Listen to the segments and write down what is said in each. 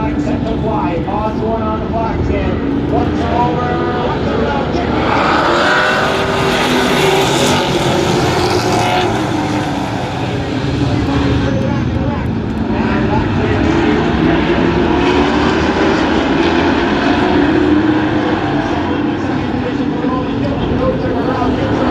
flag set to fly. Pause one on the flag stand. Once over, once around, and second position for Roman Dylan moves it around, gets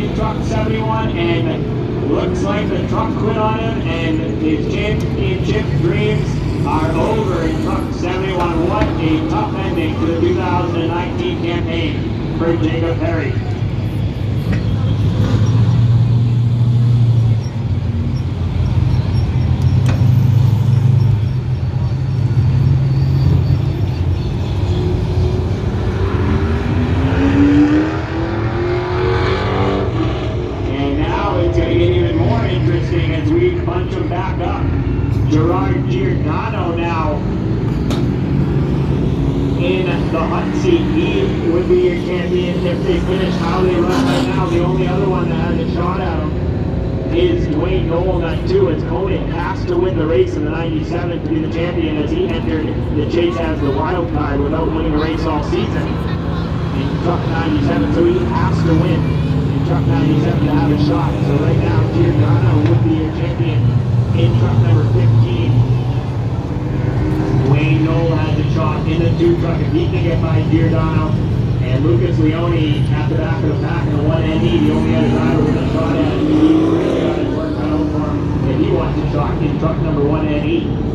in truck 71, and looks like the truck quit on him, and his championship dreams are over in truck 71. What a tough ending to the 2019 campaign for Jacob Perry. Gerard Giordano now in the hot seat. He would be your champion if they finish how they run right now. The only other one that has a shot at him is Wayne Nolan at 2. It's Koenig has to win the race in the 97 to be the champion, as he entered the chase as the wild card without winning a race all season in truck 97. So he has to win in truck 97 to have a shot. So right now Giordano would be your champion in truck number 15. Wayne Knoll has a shot in the 2 truck. If he can get by Giordano and Lucas Leone at the back of the pack in the 1NE, the only other driver with a shot at it, he really got his work cut out for him if he wants a shot in truck number 1NE.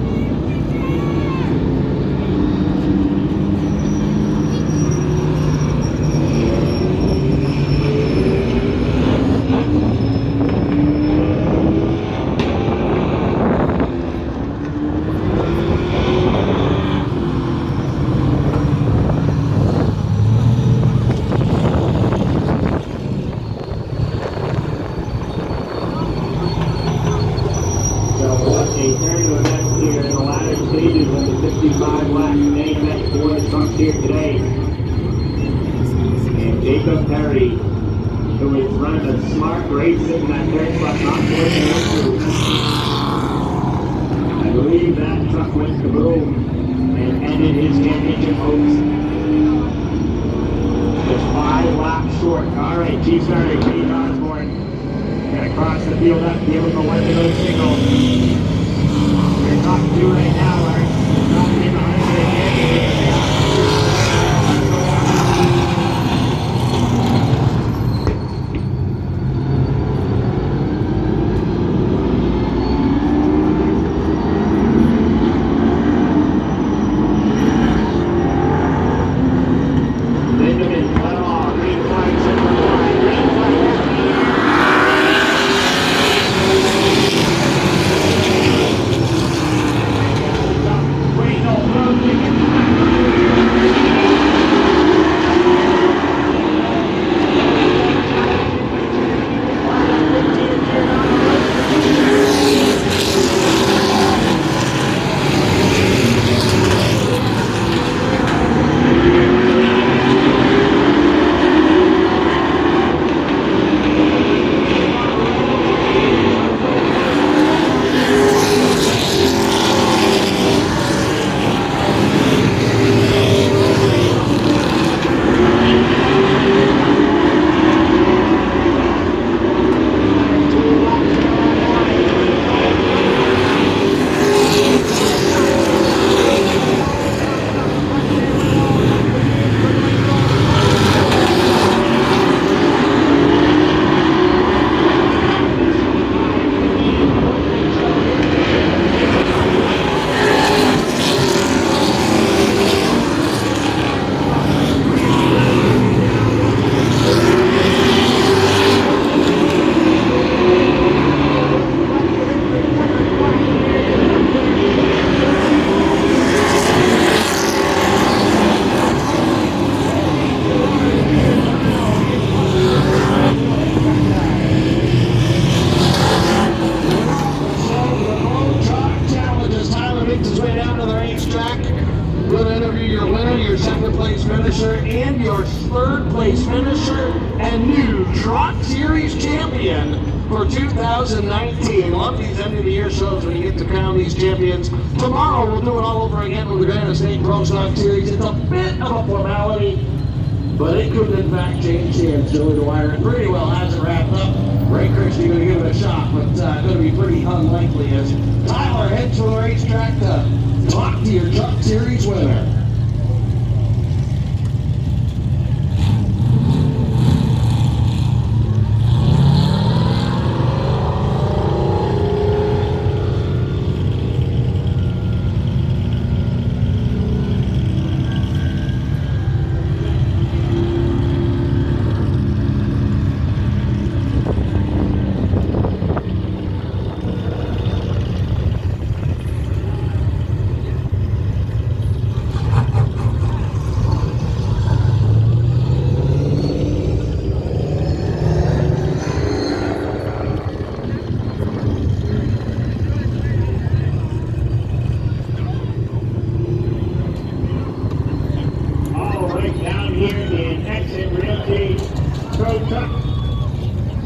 Here today, and Jacob Perry, who is running a smart race in that third spot, not working into. I believe that truck went kaboom and ended his championship hopes. Just 5 laps short. All right, Chief Starter Keith Osborne gonna cross the field up, give him a one-to-go signal. You're talking to right now, Larry. Not in the 100 again. Truck Series champion for 2019. Love these end of the year shows when you get to crown these champions. Tomorrow we'll do it all over again with the Granite State Pro Stock Series. It's a bit of a formality, but it could in fact change hands. Joey Dwyer and pretty well has it wrapped up. Ray Christie going to give it a shot, but going to be pretty unlikely as Tyler heads for the racetrack to talk to your Truck Series winner. right down here in Exit Realty Pro Truck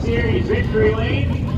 Series Victory Lane.